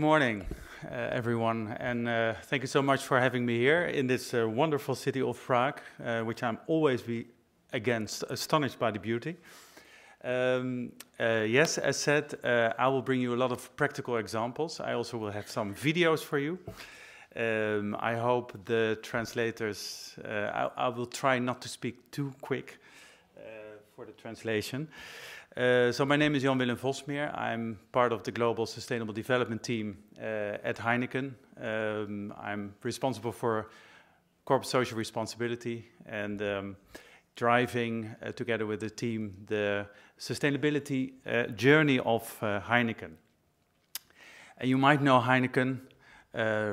morning, everyone, and thank you so much for having me here in this wonderful city of Prague, which I'm always astonished by the beauty. Yes, as said, I will bring you a lot of practical examples. I also will have some videos for you. I hope the translators, I will try not to speak too quick for the translation. So my name is Willem Vosmeer. I'm part of the Global Sustainable Development team at Heineken. I'm responsible for corporate social responsibility and driving together with the team the sustainability journey of Heineken. And you might know Heineken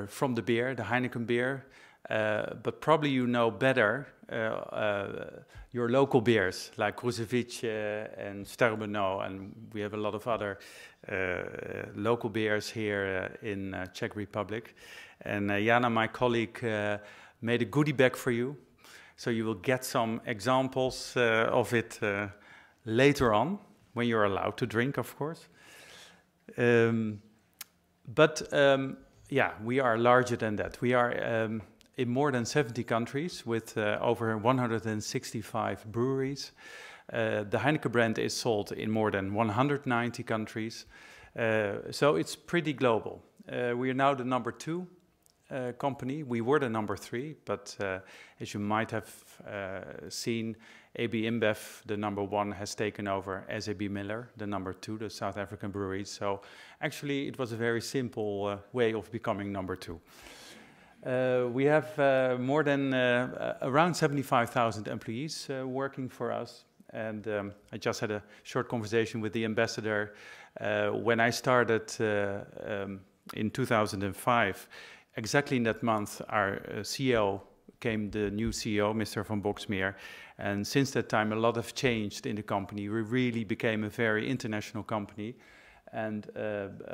from the beer, the Heineken beer, but probably you know better your local beers like Kruševice and Sterbenau, and we have a lot of other local beers here in Czech Republic. And Jana, my colleague, made a goodie bag for you, so you will get some examples of it later on, when you're allowed to drink, of course. Yeah, we are larger than that. We are in more than 70 countries with over 165 breweries. The Heineken brand is sold in more than 190 countries. So it's pretty global. We are now the number 2 company. We were the number 3, but as you might have seen, AB InBev, the number 1, has taken over SAB Miller, the number 2, the South African brewery. So actually it was a very simple way of becoming number 2. We have more than around 75,000 employees working for us. And I just had a short conversation with the ambassador. When I started in 2005, exactly in that month, our CEO came, the new CEO, Mr. Van Boxmeer. And since that time, a lot have changed in the company. We really became a very international company. And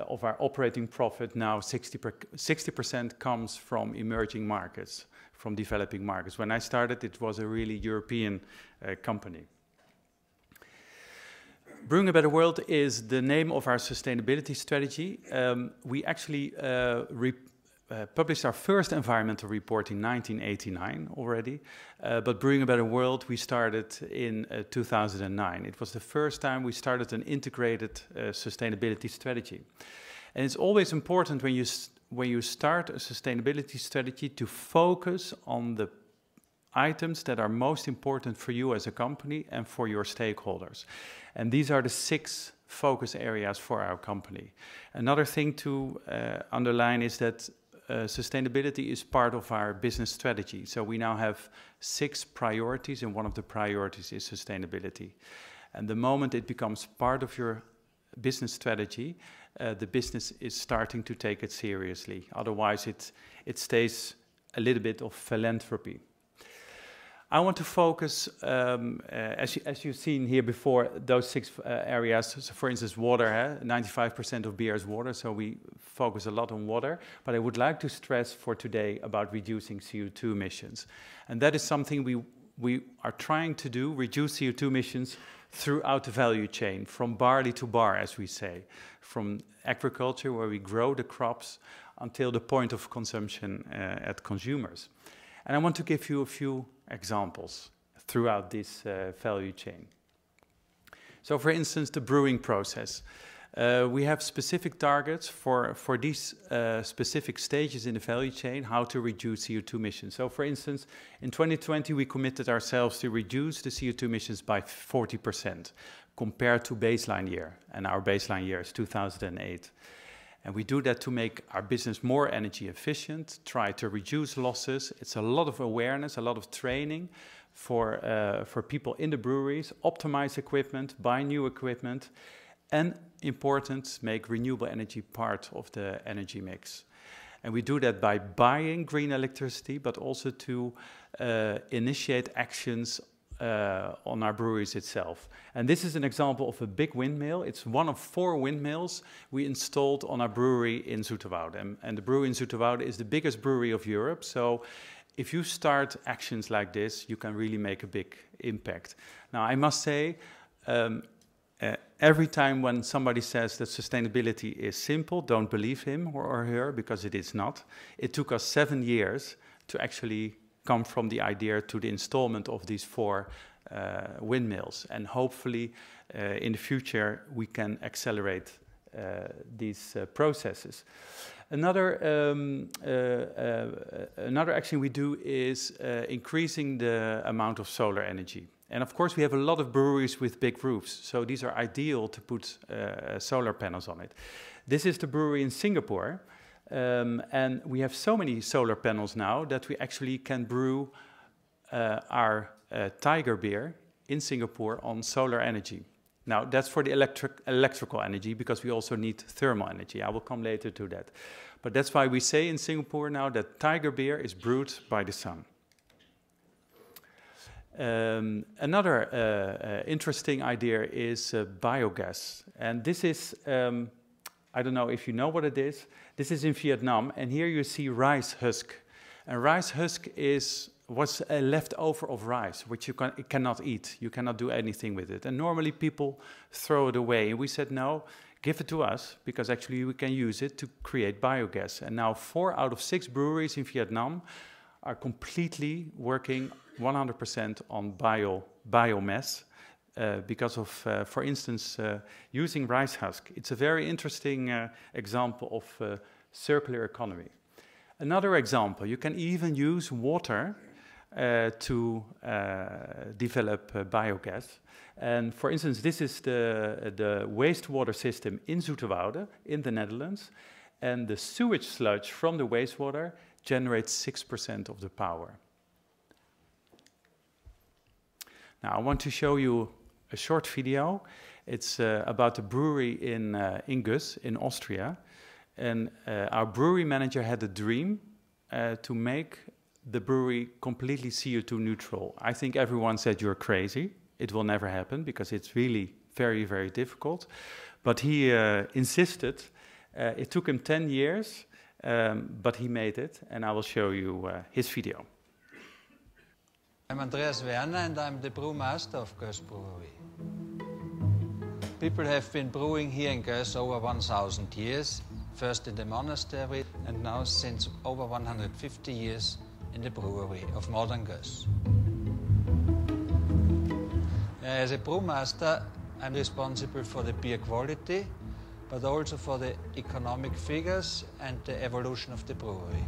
of our operating profit now, 60% comes from emerging markets, from developing markets. When I started, it was a really European company. Brewing a Better World is the name of our sustainability strategy. We actually published our first environmental report in 1989 already, but Brewing a Better World we started in 2009. It was the first time we started an integrated sustainability strategy. And it's always important when you start a sustainability strategy to focus on the items that are most important for you as a company and for your stakeholders. And these are the 6 focus areas for our company. Another thing to underline is that sustainability is part of our business strategy. So we now have 6 priorities, and one of the priorities is sustainability. And the moment it becomes part of your business strategy, the business is starting to take it seriously. Otherwise, it stays a little bit of philanthropy. I want to focus, as you've seen here before, those 6 areas. So for instance, water. 95% of beer is water, so we focus a lot on water. But I would like to stress for today about reducing CO2 emissions. And that is something we are trying to do, reduce CO2 emissions throughout the value chain, from barley to bar, as we say, from agriculture, where we grow the crops, until the point of consumption at consumers. And I want to give you a few examples throughout this value chain. So for instance, the brewing process. We have specific targets for these specific stages in the value chain, how to reduce CO2 emissions. So for instance, in 2020, we committed ourselves to reduce the CO2 emissions by 40% compared to baseline year. And our baseline year is 2008. And we do that to make our business more energy efficient, try to reduce losses. It's a lot of awareness, a lot of training for people in the breweries, optimize equipment, buy new equipment, and important, make renewable energy part of the energy mix. And we do that by buying green electricity, but also to initiate actions on our breweries itself. And this is an example of a big windmill. It's one of 4 windmills we installed on our brewery in Zoeterwoude. And the brewery in Zoeterwoude is the biggest brewery of Europe. So if you start actions like this, you can really make a big impact. Now, I must say, Every time when somebody says that sustainability is simple, don't believe him or her, because it is not. It took us 7 years to actually come from the idea to the installment of these 4 windmills. And hopefully in the future we can accelerate these processes. Another action we do is increasing the amount of solar energy. And of course we have a lot of breweries with big roofs, so these are ideal to put solar panels on it. This is the brewery in Singapore, and we have so many solar panels now that we actually can brew our Tiger beer in Singapore on solar energy. Now that's for the electrical energy, because we also need thermal energy. I will come later to that. But that's why we say in Singapore now that Tiger beer is brewed by the sun. Another interesting idea is biogas. And this is, I don't know if you know what it is. This is in Vietnam, and here you see rice husk. And rice husk was a leftover of rice, which you cannot eat. You cannot do anything with it. And normally people throw it away. And we said, no, give it to us, because actually we can use it to create biogas. And now 4 out of 6 breweries in Vietnam are completely working 100% on biomass because of, for instance, using rice husk. It's a very interesting example of circular economy. Another example, you can even use water to develop biogas. And for instance, this is the wastewater system in Zoeterwoude in the Netherlands. And the sewage sludge from the wastewater generates 6% of the power. Now I want to show you a short video. It's about a brewery in Gus in Austria. And our brewery manager had a dream to make the brewery completely CO2 neutral. I think everyone said you're crazy. It will never happen because it's really very, very difficult. But he insisted. It took him 10 years, but he made it. And I will show you his video. I'm Andreas Werner and I'm the brewmaster of Gus Brewery. People have been brewing here in Gus over 1,000 years, first in the monastery and now since over 150 years in the brewery of modern Gus. As a brewmaster, I'm responsible for the beer quality, but also for the economic figures and the evolution of the brewery.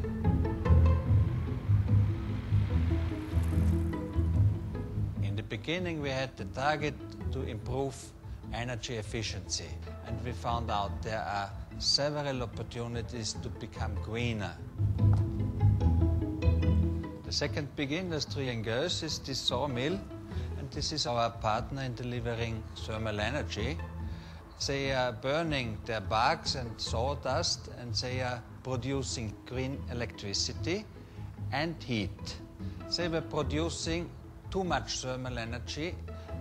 In the beginning, we had the target to improve energy efficiency, and we found out there are several opportunities to become greener. The second big industry in Gus is the sawmill, and this is our partner in delivering thermal energy. They are burning their barks and sawdust, and they are producing green electricity and heat. They were producing too much thermal energy,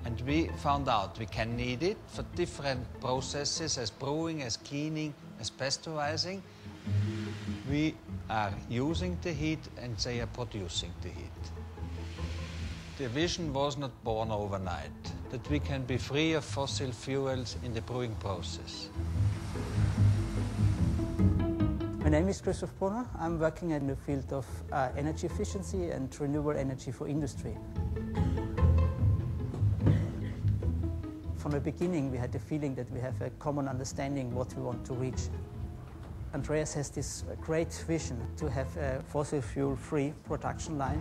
and we found out we can need it for different processes, as brewing, as cleaning, as pasteurizing. We are using the heat and they are producing the heat. The vision was not born overnight, that we can be free of fossil fuels in the brewing process. My name is Christoph Brunner. I'm working in the field of energy efficiency and renewable energy for industry. From the beginning, we had the feeling that we have a common understanding what we want to reach. Andreas has this great vision to have a fossil fuel-free production line.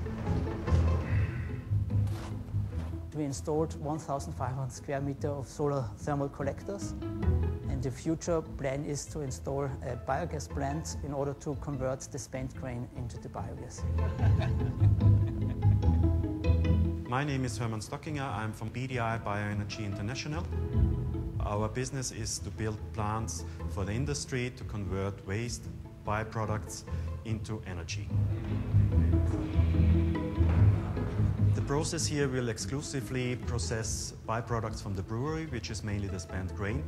We installed 1,500 square meters of solar thermal collectors. And the future plan is to install a biogas plant in order to convert the spent grain into the biogas. My name is Hermann Stockinger. I'm from BDI Bioenergy International. Our business is to build plants for the industry to convert waste byproducts into energy. The process here will exclusively process byproducts from the brewery, which is mainly the spent grain.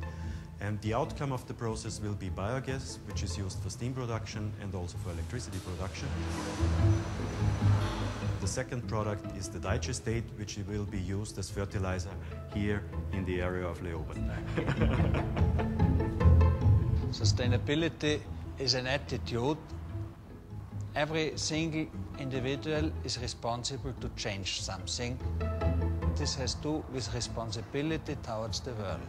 And the outcome of the process will be biogas, which is used for steam production and also for electricity production. The second product is the digestate, which will be used as fertilizer here in the area of Leoben. Sustainability is an attitude. Every single individual is responsible to change something. This has to do with responsibility towards the world.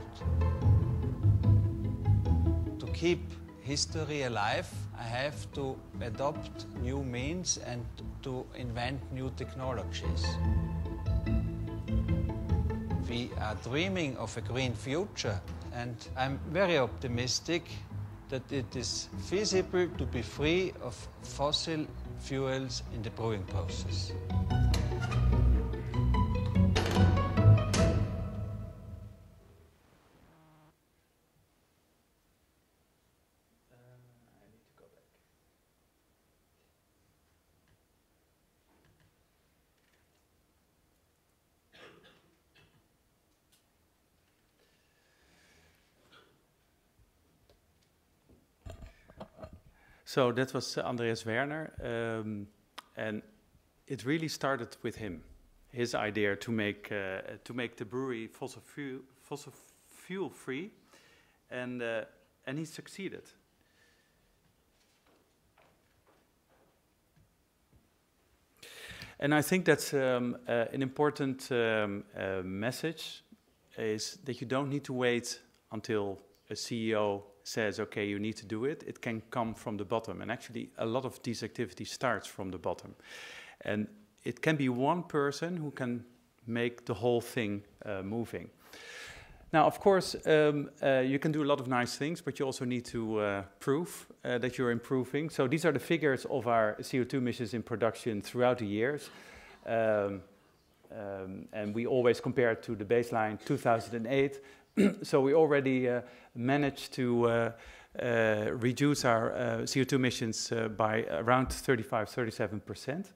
To keep history alive, I have to adopt new means and to invent new technologies. We are dreaming of a green future, and I'm very optimistic that it is feasible to be free of fossil fuels in the brewing process. So that was Andreas Werner, and it really started with him, his idea to make the brewery fossil fuel free, and he succeeded. And I think that's an important message, is that you don't need to wait until a CEO says, okay, you need to do it. It can come from the bottom. And actually, a lot of these activities starts from the bottom. And it can be one person who can make the whole thing moving. Now, of course, you can do a lot of nice things, but you also need to prove that you're improving. So these are the figures of our CO2 emissions in production throughout the years. And we always compare it to the baseline 2008. So we already managed to reduce our CO2 emissions by around 35–37%.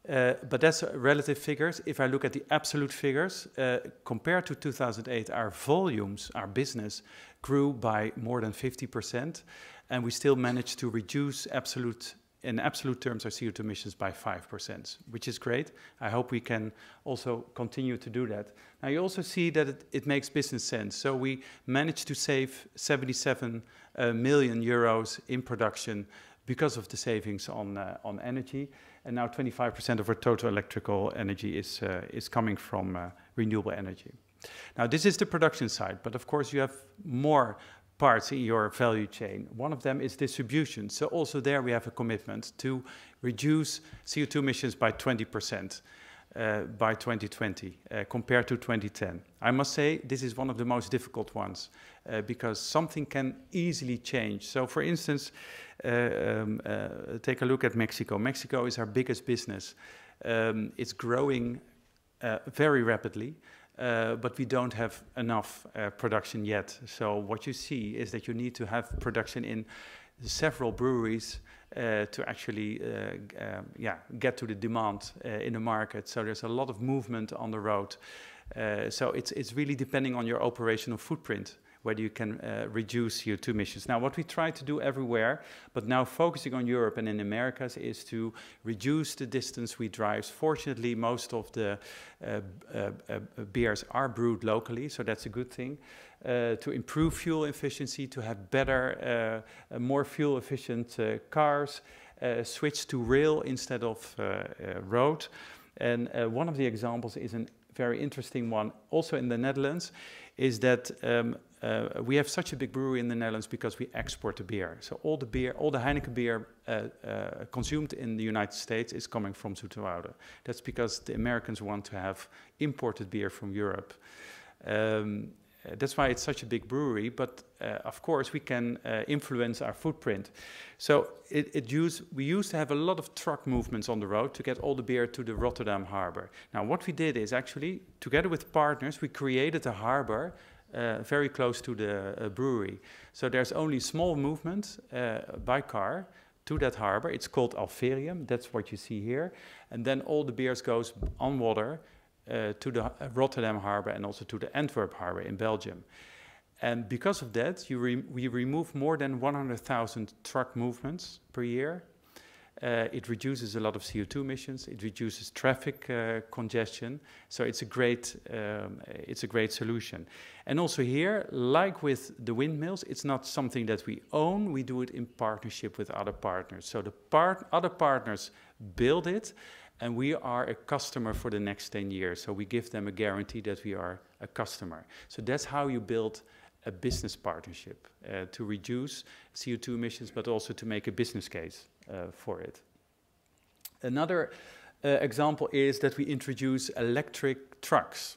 But that's relative figures. If I look at the absolute figures, compared to 2008, our volumes, our business, grew by more than 50%, and we still managed to reduce in absolute terms our CO2 emissions by 5%, which is great. I hope we can also continue to do that. Now you also see that it makes business sense. So we managed to save 77 million euros in production because of the savings on energy. And now 25% of our total electrical energy is coming from renewable energy. Now this is the production side, but of course you have more parts in your value chain. One of them is distribution. So also there we have a commitment to reduce CO2 emissions by 20% by 2020 compared to 2010. I must say this is one of the most difficult ones because something can easily change. So for instance, take a look at Mexico. Mexico is our biggest business. It's growing very rapidly. But we don't have enough production yet. So what you see is that you need to have production in several breweries to actually get to the demand in the market. So there's a lot of movement on the road. So it's really depending on your operational footprint whether you can reduce CO2 emissions. Now, what we try to do everywhere, but now focusing on Europe and in Americas, is to reduce the distance we drive. Fortunately, most of the beers are brewed locally, so that's a good thing. To improve fuel efficiency, to have better, more fuel-efficient cars, switch to rail instead of road. And one of the examples is a very interesting one, also in the Netherlands, is that we have such a big brewery in the Netherlands because we export the beer. So all the Heineken beer consumed in the United States is coming from Zoeterwoude. That's because the Americans want to have imported beer from Europe. That's why it's such a big brewery, but of course we can influence our footprint. So we used to have a lot of truck movements on the road to get all the beer to the Rotterdam harbor. Now what we did is actually, together with partners, we created a harbor very close to the brewery. So there's only small movement by car to that harbor. It's called Alferium, that's what you see here. And then all the beers goes on water to the Rotterdam harbor and also to the Antwerp harbor in Belgium. And because of that, we remove more than 100,000 truck movements per year. It reduces a lot of CO2 emissions. It reduces traffic congestion. So it's a great solution. And also here, like with the windmills, it's not something that we own. We do it in partnership with other partners. So the other partners build it, and we are a customer for the next 10 years. So we give them a guarantee that we are a customer. So that's how you build a business partnership, to reduce CO2 emissions, but also to make a business case for it. Another example is that we introduce electric trucks.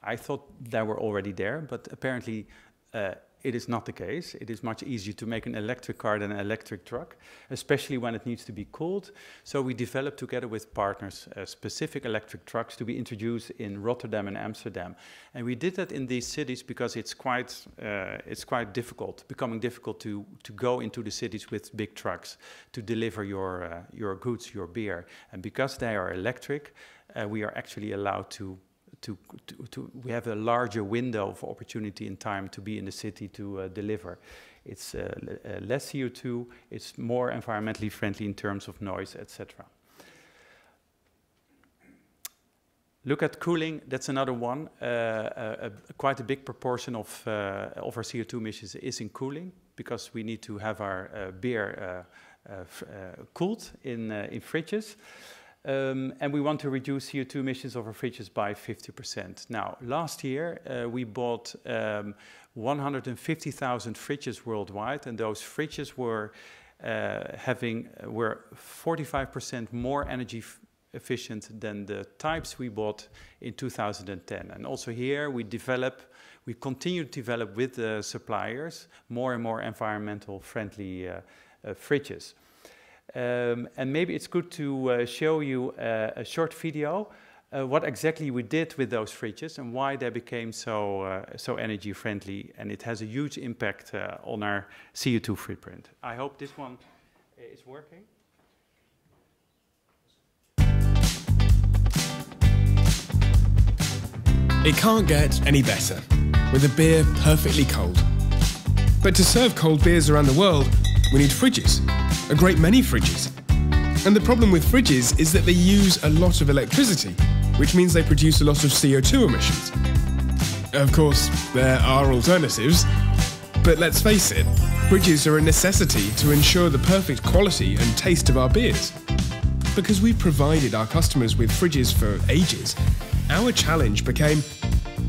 I thought they were already there, but apparently it is not the case. It is much easier to make an electric car than an electric truck, especially when it needs to be cooled. So we developed together with partners specific electric trucks to be introduced in Rotterdam and Amsterdam. And we did that in these cities because it's quite difficult, becoming difficult to go into the cities with big trucks to deliver your goods, your beer. And because they are electric, we are actually allowed to we have a larger window of opportunity in time to be in the city to deliver. It's less CO2, it's more environmentally friendly in terms of noise, etc. Look at cooling, that's another one. Quite a big proportion of our CO2 emissions is in cooling, because we need to have our beer cooled in fridges. And we want to reduce CO2 emissions of our fridges by 50%. Now, last year, we bought 150,000 fridges worldwide, and those fridges were 45% more energy efficient than the types we bought in 2010. And also here, we continue to develop with the suppliers more and more environmental friendly fridges. And maybe it's good to show you a short video what exactly we did with those fridges and why they became so energy friendly, and it has a huge impact on our CO2 footprint. I hope this one is working. It can't get any better, with a beer perfectly cold. But to serve cold beers around the world, we need fridges. A great many fridges. And the problem with fridges is that they use a lot of electricity, which means they produce a lot of CO2 emissions. Of course, there are alternatives, but let's face it, fridges are a necessity to ensure the perfect quality and taste of our beers. Because we've provided our customers with fridges for ages, our challenge became,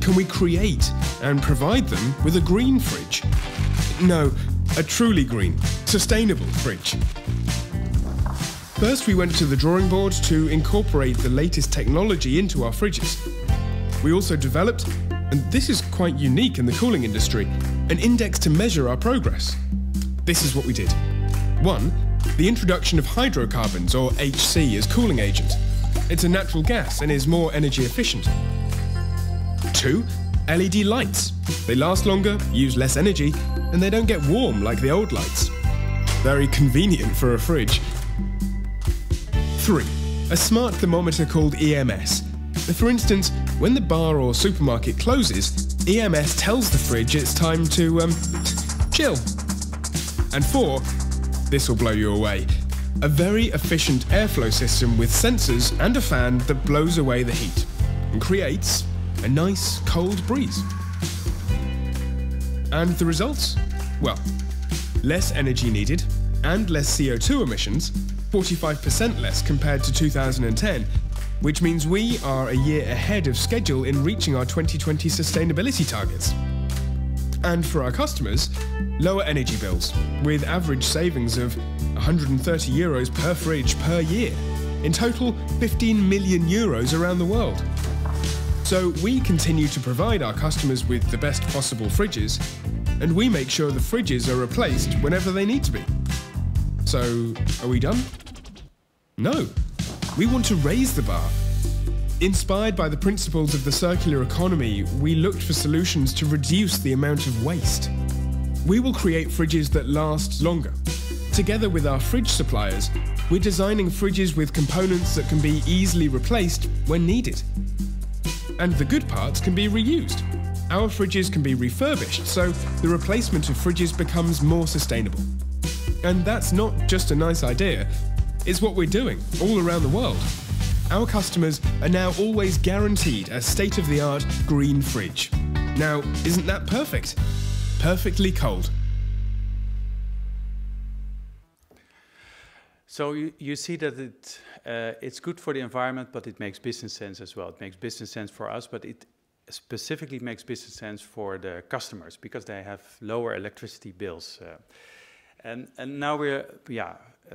can we create and provide them with a green fridge? No, a truly green, sustainable fridge. First, we went to the drawing board to incorporate the latest technology into our fridges. We also developed, and this is quite unique in the cooling industry, an index to measure our progress. This is what we did. 1, the introduction of hydrocarbons, or HC, as cooling agent. It's a natural gas and is more energy efficient. 2, LED lights. They last longer, use less energy, and they don't get warm like the old lights. Very convenient for a fridge. 3, a smart thermometer called EMS. For instance, when the bar or supermarket closes, EMS tells the fridge it's time to, chill. And 4, this will blow you away, a very efficient airflow system with sensors and a fan that blows away the heat and creates a nice cold breeze. And the results? Well, less energy needed and less CO2 emissions, 45% less compared to 2010, which means we are a year ahead of schedule in reaching our 2020 sustainability targets. And for our customers, lower energy bills, with average savings of 130 euros per fridge per year. In total, 15 million euros around the world. So we continue to provide our customers with the best possible fridges, and we make sure the fridges are replaced whenever they need to be. So, are we done? No. We want to raise the bar. Inspired by the principles of the circular economy, we looked for solutions to reduce the amount of waste. We will create fridges that last longer. Together with our fridge suppliers, we're designing fridges with components that can be easily replaced when needed. And the good parts can be reused. our fridges can be refurbished, so the replacement of fridges becomes more sustainable. And that's not just a nice idea, it's what we're doing all around the world. Our customers are now always guaranteed a state-of-the-art green fridge. Now, isn't that perfect? Perfectly cold. So you see that it's good for the environment, but it makes business sense as well. It makes business sense for us, but it specifically makes business sense for the customers because they have lower electricity bills. And now we're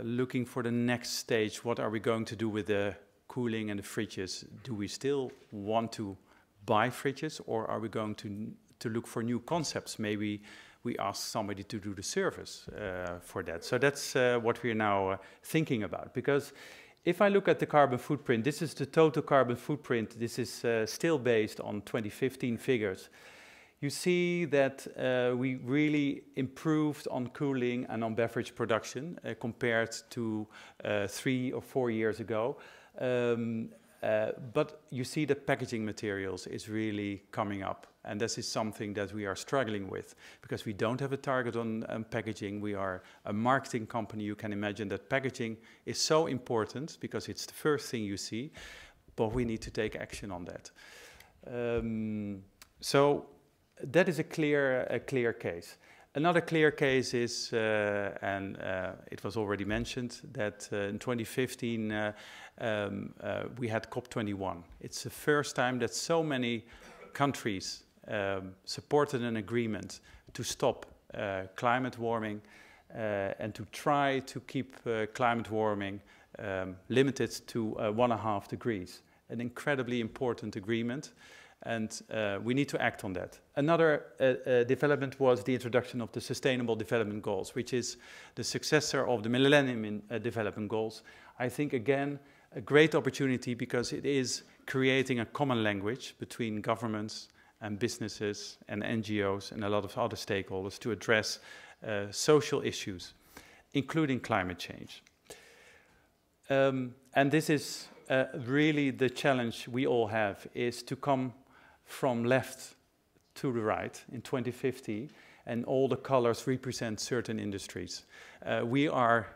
looking for the next stage. What are we going to do with the cooling and the fridges? Do we still want to buy fridges, or are we going to look for new concepts? Maybe we ask somebody to do the service for that. So that's what we're now thinking about. Because if I look at the carbon footprint, this is the total carbon footprint. This is still based on 2015 figures. You see that we really improved on cooling and on beverage production compared to 3 or 4 years ago. But you see that packaging materials is really coming up. And this is something that we are struggling with because we don't have a target on packaging. We are a marketing company. You can imagine that packaging is so important because it's the first thing you see, but we need to take action on that. So that is a clear case. Another clear case is, and it was already mentioned, that in 2015 we had COP21. It's the first time that so many countries supported an agreement to stop climate warming and to try to keep climate warming limited to 1.5 degrees. An incredibly important agreement. And we need to act on that. Another development was the introduction of the Sustainable Development Goals, which is the successor of the Millennium Development Goals. I think, again, a great opportunity because it is creating a common language between governments and businesses and NGOs and a lot of other stakeholders to address social issues, including climate change. And this is really the challenge we all have, is to come from left to the right in 2050, and all the colors represent certain industries. We are,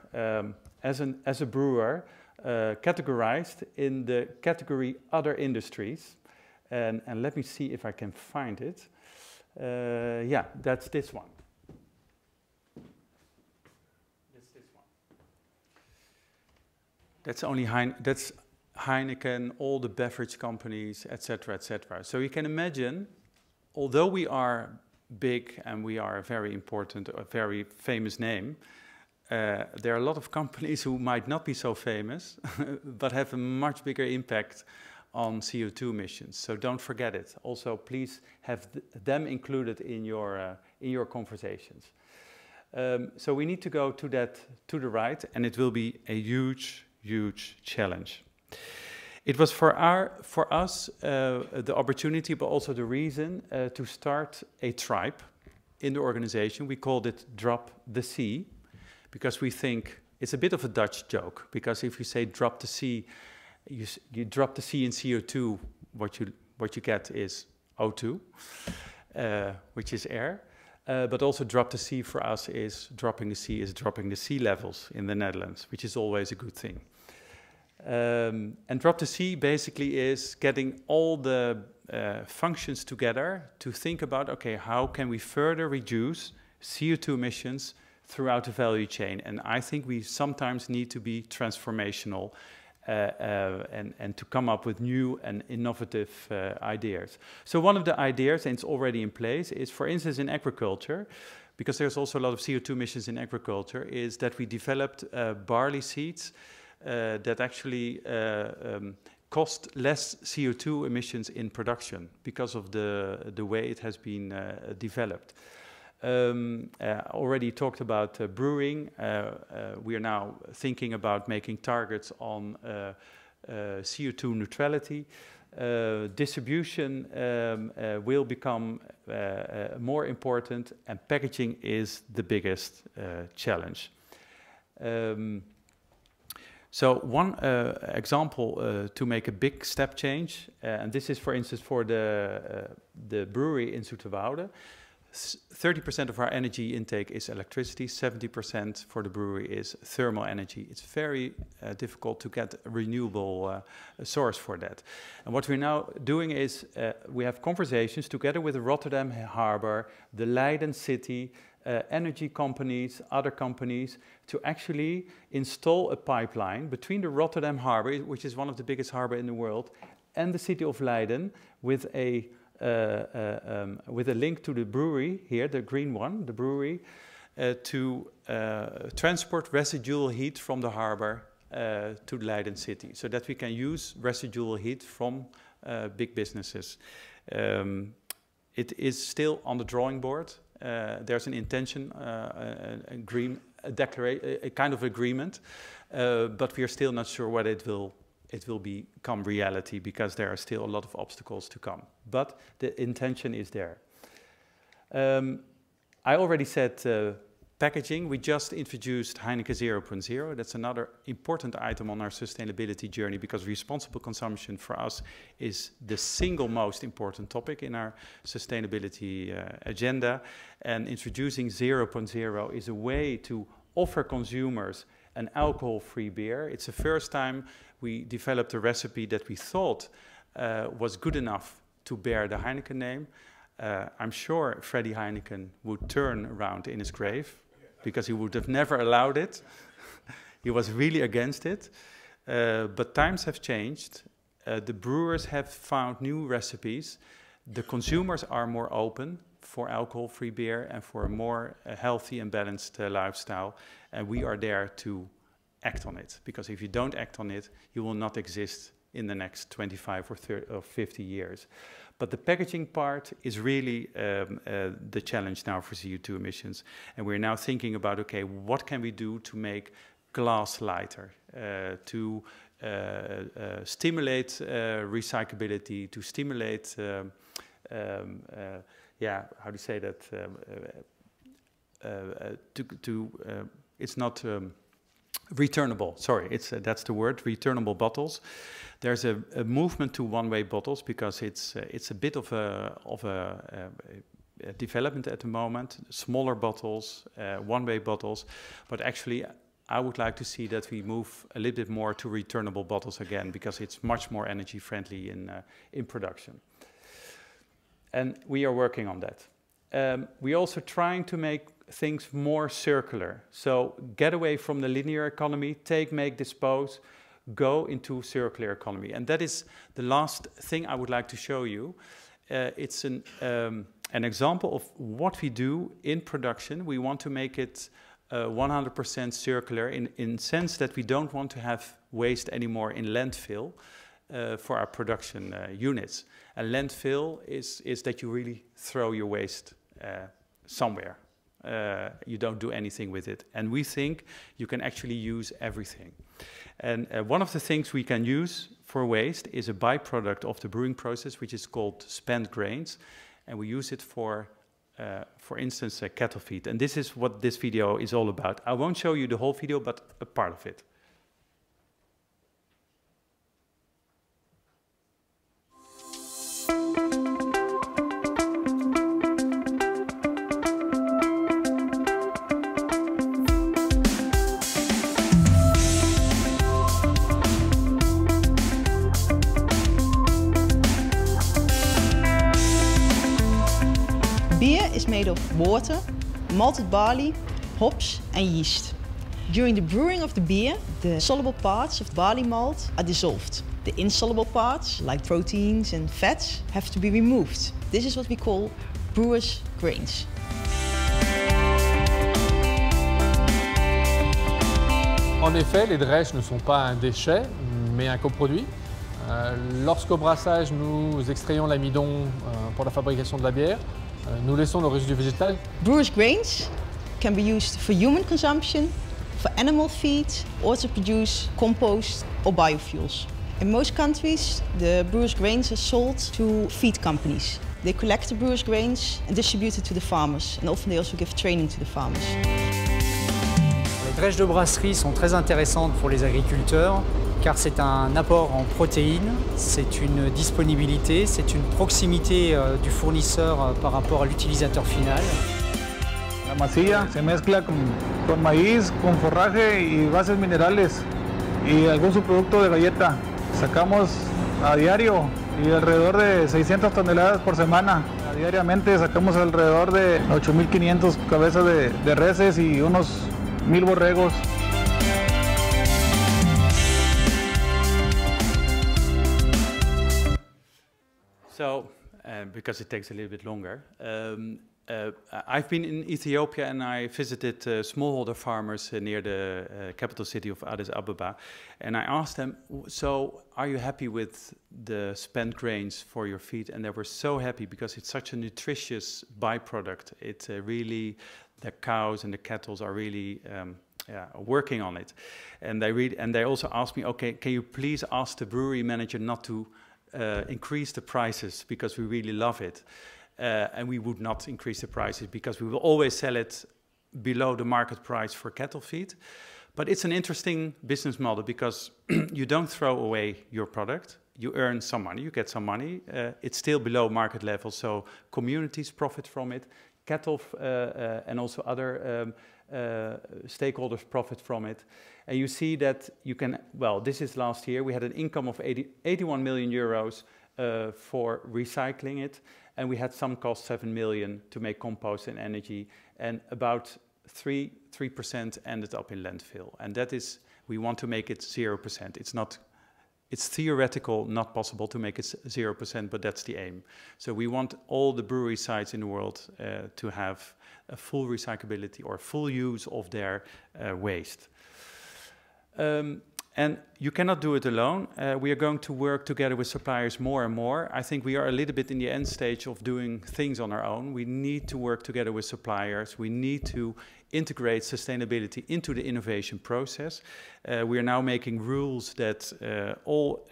as a brewer, categorized in the category other industries, and let me see if I can find it. Yeah, that's this one. That's this one. That's only that's Heineken, all the beverage companies, etc., etc. So you can imagine, although we are big and we are a very important, a very famous name, there are a lot of companies who might not be so famous, but have a much bigger impact on CO2 emissions. So don't forget it. Also, please have them included in your conversations. So we need to go to the right, and it will be a huge, huge challenge. It was for us the opportunity, but also the reason to start a tribe in the organization. We called it Drop the C, because we think it's a bit of a Dutch joke. Because if you say drop the C, you drop the C in CO2, what you get is O2, which is air. But also drop the C for us is dropping the sea levels in the Netherlands, which is always a good thing. And drop the C basically is getting all the functions together to think about, okay, how can we further reduce CO2 emissions throughout the value chain? And I think we sometimes need to be transformational and to come up with new and innovative ideas. So one of the ideas, and it's already in place, is, for instance, in agriculture, because there's also a lot of CO2 emissions in agriculture, is that we developed barley seeds that actually cost less CO2 emissions in production because of the way it has been developed. Already talked about brewing. We are now thinking about making targets on CO2 neutrality. Distribution will become more important, and packaging is the biggest challenge. So one example to make a big step change, and this is, for instance, for the brewery in Zoeterwoude. 30% of our energy intake is electricity, 70% for the brewery is thermal energy. It's very difficult to get a renewable source for that. And what we're now doing is we have conversations together with the Rotterdam Harbour, the Leiden city, energy companies, other companies, to actually install a pipeline between the Rotterdam Harbour, which is one of the biggest harbours in the world, and the city of Leiden with a link to the brewery here, the green one, the brewery, to transport residual heat from the harbour to the Leiden city, so that we can use residual heat from big businesses. It is still on the drawing board. There's an intention, a kind of agreement, but we are still not sure whether it will become reality, because there are still a lot of obstacles to come. But the intention is there. I already said packaging. We just introduced Heineken 0.0. That's another important item on our sustainability journey, because responsible consumption for us is the single most important topic in our sustainability agenda. And introducing 0.0 is a way to offer consumers an alcohol-free beer. It's the first time we developed a recipe that we thought was good enough to bear the Heineken name. I'm sure Freddie Heineken would turn around in his grave, because he would have never allowed it. He was really against it. But times have changed. The brewers have found new recipes. The consumers are more open for alcohol-free beer and for a more healthy and balanced lifestyle. And we are there to act on it, because if you don't act on it, you will not exist in the next 25 or 30 or 50 years. But the packaging part is really the challenge now for CO2 emissions. And we're now thinking about, okay, what can we do to make glass lighter, to stimulate recyclability, to stimulate, how do you say that? It's not returnable. Sorry, that's the word. Returnable bottles. There's a movement to one-way bottles, because it's a bit of a development at the moment. Smaller bottles, one-way bottles, but actually, I would like to see that we move a little bit more to returnable bottles again, because it's much more energy friendly in production. And we are working on that. We're also trying to make things more circular. So get away from the linear economy, take, make, dispose, go into circular economy. And that is the last thing I would like to show you. It's an example of what we do in production. We want to make it 100% circular in sense that we don't want to have waste anymore in landfill for our production units. A landfill is that you really throw your waste somewhere. You don't do anything with it. And we think you can actually use everything. And one of the things we can use for waste is a byproduct of the brewing process, which is called spent grains. And we use it for instance, cattle feed. And this is what this video is all about. I won't show you the whole video, but a part of it. Beer is made of water, malted barley, hops and yeast. During the brewing of the beer, the soluble parts of the barley malt are dissolved. The insoluble parts, like proteins and fats, have to be removed. This is what we call brewer's grains. En effet, les drèches ne sont pas un déchet, mais un coproduit. Lorsqu'au brassage, nous extrayons l'amidon pour la fabrication de la bière, nous laissons le résidu végétal. Brewer's grains can be used for human consumption, for animal feed, or to produce compost or biofuels. In most countries, the brewer's grains are sold to feed companies. They collect the brewer's grains and distribute it to the farmers, and often they also give training to the farmers. Les drèches de brasserie sont très intéressantes pour les agriculteurs car c'est un apport en protéines, c'est une disponibilité, c'est une proximité du fournisseur par rapport à l'utilisateur final. La masilla se mezcla con maíz, con forraje y bases minerales y algún subproducto de galleta. Sacamos a diario y alrededor de 600 toneladas por semana. Diariamente sacamos alrededor de 8.500 cabezas de reses y unos 1.000 borregos. So, because it takes a little bit longer, I've been in Ethiopia and I visited smallholder farmers near the capital city of Addis Ababa, and I asked them, so are you happy with the spent grains for your feed? And they were so happy because it's such a nutritious byproduct. It's really, the cows and the cattle are really working on it. And they also asked me, okay, can you please ask the brewery manager not to increase the prices because we really love it. And we would not increase the prices because we will always sell it below the market price for cattle feed. But it's an interesting business model because you don't throw away your product. You earn some money, you get some money. It's still below market level, so communities profit from it. Cattle and also other stakeholders profit from it. And you see that you can, well, this is last year, we had an income of 81 million euros for recycling it. And we had some cost, 7 million, to make compost and energy. And about 3% ended up in landfill. And that is, we want to make it 0%. It's theoretical, not possible to make it 0%, but that's the aim. So we want all the brewery sites in the world to have a full recyclability or full use of their waste. And you cannot do it alone. We are going to work together with suppliers more and more. I think we are a little bit in the end stage of doing things on our own. We need to work together with suppliers. We need to integrate sustainability into the innovation process. We are now making rules that all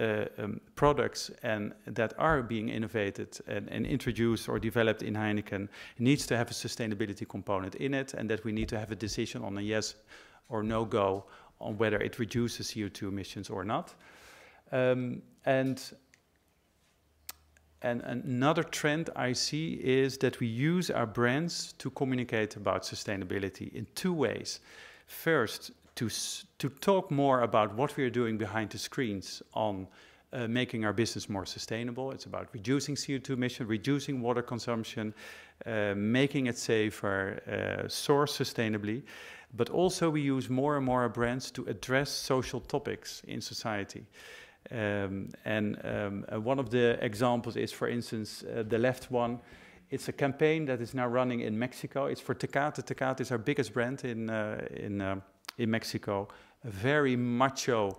products that are being innovated and introduced or developed in Heineken needs to have a sustainability component in it, and that we need to have a decision on a yes or no go on whether it reduces CO2 emissions or not. And another trend I see is that we use our brands to communicate about sustainability in two ways. First, to talk more about what we are doing behind the screens on making our business more sustainable. It's about reducing CO2 emission, reducing water consumption, making it safer, source sustainably. But also we use more and more our brands to address social topics in society. One of the examples is, for instance, the left one. It's a campaign that is now running in Mexico. It's for Tecate. Tecate is our biggest brand in Mexico. A very macho,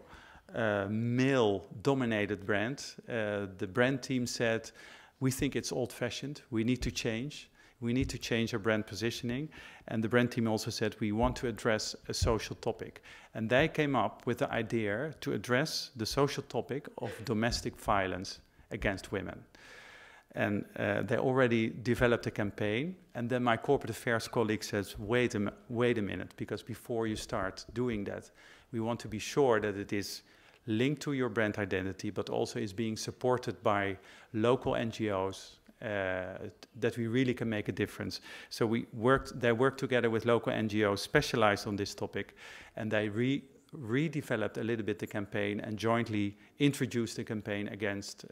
male-dominated brand. The brand team said, we think it's old-fashioned. We need to change. We need to change our brand positioning. And the brand team also said, we want to address a social topic. And they came up with the idea to address the social topic of domestic violence against women. And they already developed a campaign. And then my corporate affairs colleague says, wait a minute, because before you start doing that, we want to be sure that it is linked to your brand identity, but also is being supported by local NGOs, that we really can make a difference. So they worked together with local NGOs specialized on this topic, and they redeveloped a little bit the campaign and jointly introduced the campaign against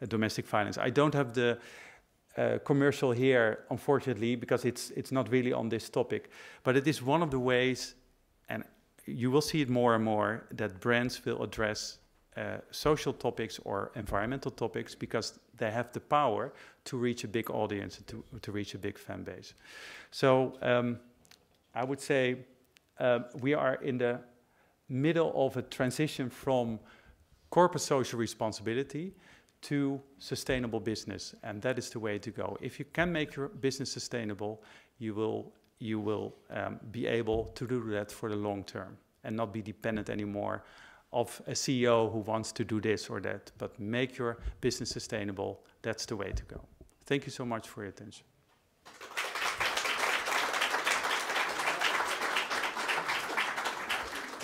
domestic violence. I don't have the commercial here, unfortunately, because it's not really on this topic, but it is one of the ways, and you will see it more and more, that brands will address social topics or environmental topics because they have the power to reach a big audience, to reach a big fan base. So I would say we are in the middle of a transition from corporate social responsibility to sustainable business, and that is the way to go. If you can make your business sustainable, you will be able to do that for the long term and not be dependent anymore of a CEO who wants to do this or that, but make your business sustainable. That's the way to go. Thank you so much for your attention.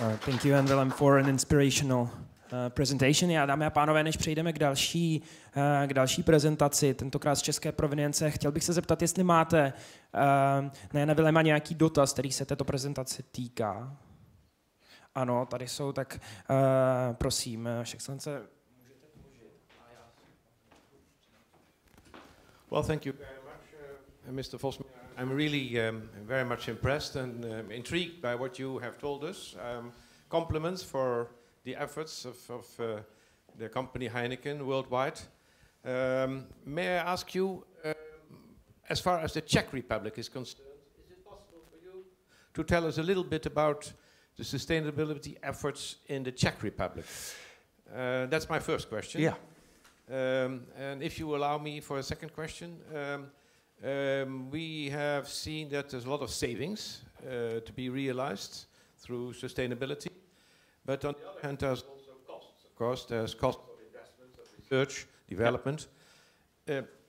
Thank you, and Willem, for an inspirational presentation. Já, dámy a pánové, než přejdeme k další prezentaci, tentokrát z české provenience, chtěl bych se zeptat, jestli máte na Jana Willema nějaký dotaz, který se této prezentace týká. Ano, tady jsou, tak prosím, vaše excelence, můžete položit. Well, thank you very much, Mr. Vosmeer. I'm really very much impressed and intrigued by what you have told us. Compliments for the efforts of the company Heineken worldwide. May I ask you, as far as the Czech Republic is concerned, is it possible for you to tell us a little bit about the sustainability efforts in the Czech Republic? That's my first question. Yeah. And if you allow me for a second question, we have seen that there's a lot of savings to be realized through sustainability. But on the other hand, there's also costs. Of course, there's cost of investment, of research, development.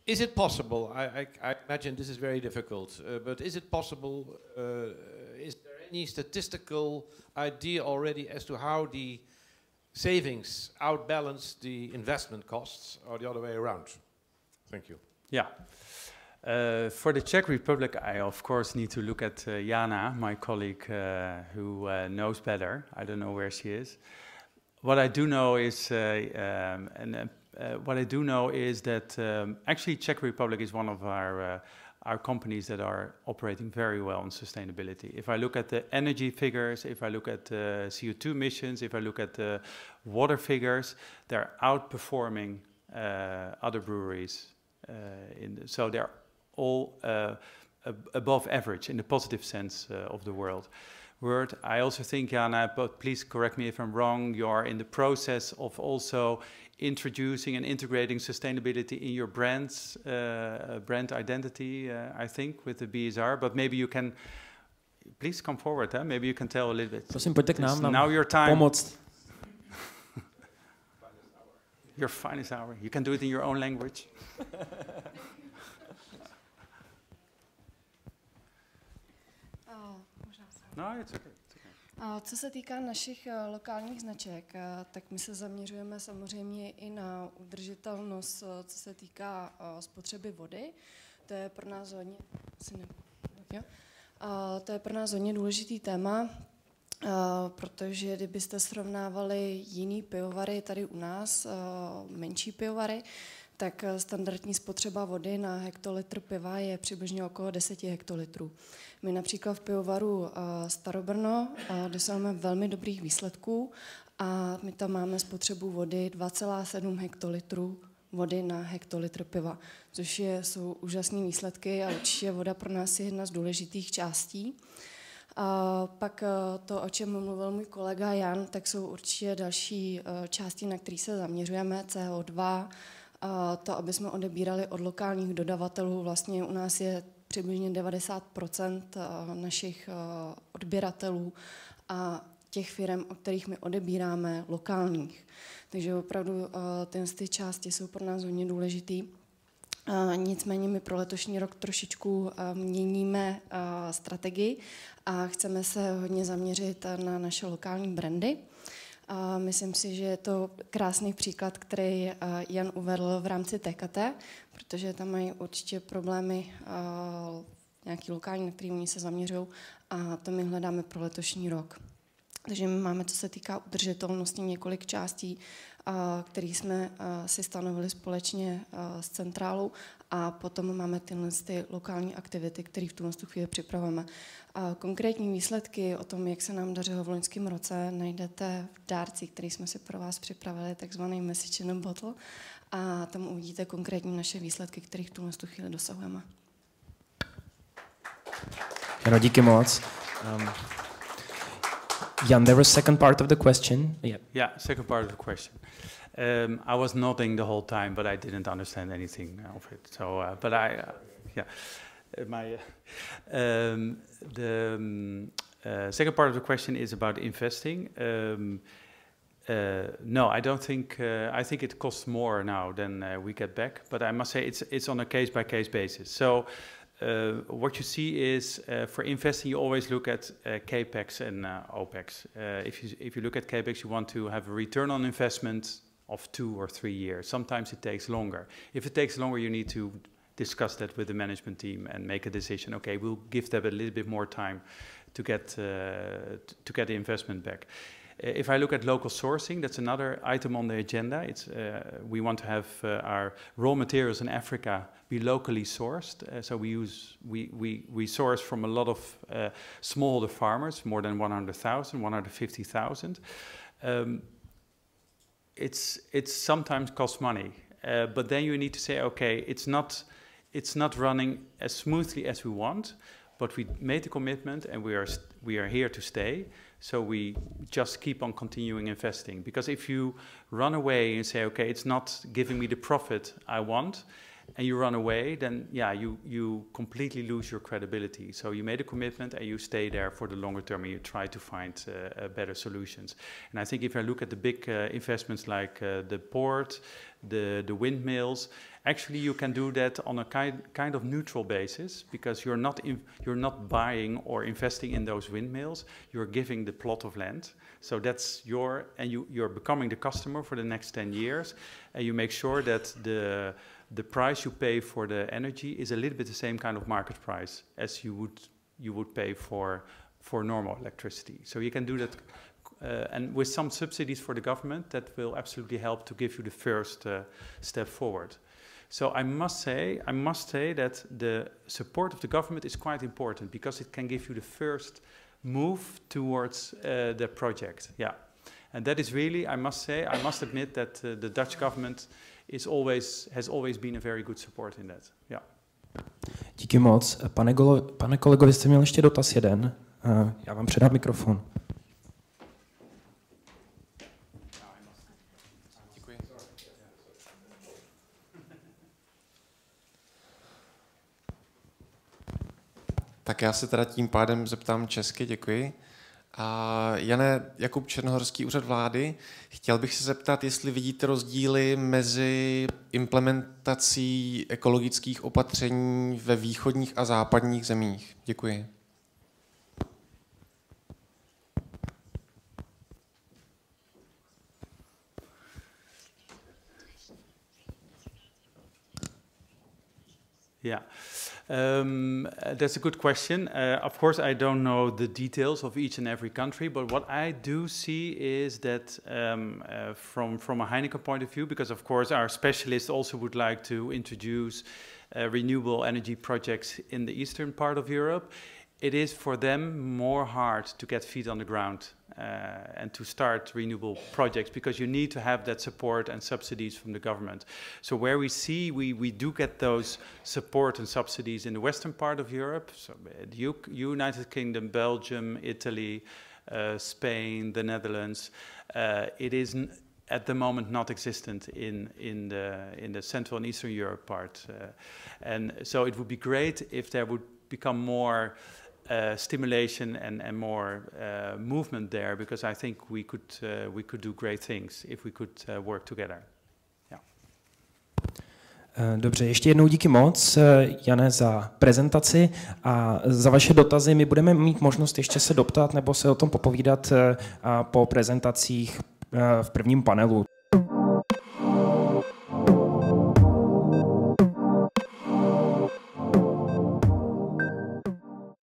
Is it possible, I imagine this is very difficult, but is it possible, is there any statistical idea already as to how the savings outbalance the investment costs or the other way around? Thank you. Yeah. For the Czech Republic, I of course need to look at Jana, my colleague, who knows better. I don't know where she is. What I do know is, that actually Czech Republic is one of our companies that are operating very well on sustainability. If I look at the energy figures, if I look at the CO2 emissions, if I look at the water figures, they're outperforming other breweries. So they're all above average in the positive sense of the word. I also think, Jana, but please correct me if I'm wrong, you're in the process of also introducing and integrating sustainability in your brands, brand identity, I think, with the BSR. But maybe you can, please come forward, huh? Maybe you can tell a little bit. Prosím, pojďte k nám. Now your time. Pomoct. Your finest hour. You can do it in your own language. No, it's okay. Co se týká našich lokálních značek, tak my se zaměřujeme samozřejmě i na udržitelnost, co se týká spotřeby vody. To je pro nás hodně důležitý téma, protože kdybyste srovnávali jiný pivovary tady u nás, menší pivovary, tak standardní spotřeba vody na hektolitr piva je přibližně okolo 10 hektolitrů. My například v pivovaru Starobrno dosahujeme velmi dobrých výsledků a my tam máme spotřebu vody 2,7 hektolitrů vody na hektolitr piva, což jsou úžasné výsledky a určitě voda pro nás je jedna z důležitých částí. A pak to, o čem mluvil můj kolega Jan, tak jsou určitě další části, na které se zaměřujeme, CO2, to, aby jsme odebírali od lokálních dodavatelů. Vlastně u nás je přibližně 90% našich odběratelů a těch firm, od kterých my odebíráme, lokálních. Takže opravdu ty části jsou pro nás hodně důležitý. Nicméně my pro letošní rok trošičku měníme strategii a chceme se hodně zaměřit na naše lokální brandy. Myslím si, že je to krásný příklad, který Jan uvedl v rámci TKT, protože tam mají určitě problémy nějaký lokální, na který oni se zaměřují a to my hledáme pro letošní rok. Takže my máme, co se týká udržitelnosti, několik částí, které jsme si stanovili společně s centrálou a potom máme ty lokální aktivity, které v tuhle chvíli připravujeme. Konkrétní výsledky o tom, jak se nám dařilo v loňském roce, najdete v dárci, který jsme si pro vás připravili, takzvaný message in a bottle, a tam uvidíte konkrétní naše výsledky, které v tuhle chvíli dosahujeme. Ano, díky moc. Jan, there was second part of the question. Yeah, second part of the question. I was nodding the whole time, but I didn't understand anything of it. So, but the second part of the question is about investing. No, I don't think. I think it costs more now than we get back. But I must say it's on a case-by-case basis. So what you see is for investing, you always look at capex and opex. If you look at capex, you want to have a return on investment of 2 or 3 years. Sometimes it takes longer. If it takes longer, you need to discuss that with the management team and make a decision. Okay, we'll give them a little bit more time to get the investment back. If I look at local sourcing, that's another item on the agenda. It's we want to have our raw materials in Africa be locally sourced. So we source from a lot of smallholder farmers, more than 100,000, 150,000. It's sometimes costs money, but then you need to say, okay, it's not running as smoothly as we want, but we made the commitment and we are here to stay. So we just keep on continuing investing. Because if you run away and say, okay, it's not giving me the profit I want, and you run away, then yeah, you completely lose your credibility. So you made a commitment and you stay there for the longer term and you try to find better solutions. And I think if I look at the big investments like the port, the windmills, actually you can do that on a kind of neutral basis, because you're not buying or investing in those windmills. You're giving the plot of land. So that's you're becoming the customer for the next 10 years, and you make sure that the price you pay for the energy is a little bit the same kind of market price as you would pay for normal electricity. So you can do that, and with some subsidies for the government, that will absolutely help to give you the first step forward. So I must say that the support of the government is quite important, because it can give you the first move towards the project. Yeah, and that is really, I must admit that the Dutch government has always been a very good support in that. Yeah. Díky moc. Pane kolego, vy jste měl ještě dotaz jeden. Já vám předám mikrofon. Děkuji. Tak já se teda tím pádem zeptám česky, děkuji. A Jane, Jakub Černohorský, Úřad vlády. Chtěl bych se zeptat, jestli vidíte rozdíly mezi implementací ekologických opatření ve východních a západních zemích. Děkuji. Yeah. That's a good question. Of course, I don't know the details of each and every country, but what I do see is that from a Heineken point of view, because of course our specialists also would like to introduce renewable energy projects in the eastern part of Europe, it is for them more hard to get feet on the ground and to start renewable projects, because you need to have that support and subsidies from the government. So where we see we do get those support and subsidies in the western part of Europe, so the United Kingdom, Belgium, Italy, Spain, the Netherlands, it is at the moment not existent in the Central and Eastern Europe part. And so it would be great if there would become more stimulation and more movement there, because I think we could do great things if we could work together. Yeah. Dobře, ještě jednou díky moc, Jane, za prezentaci a za vaše dotazy. My budeme mít možnost ještě se doptat nebo se o tom popovídat po prezentacích v prvním panelu.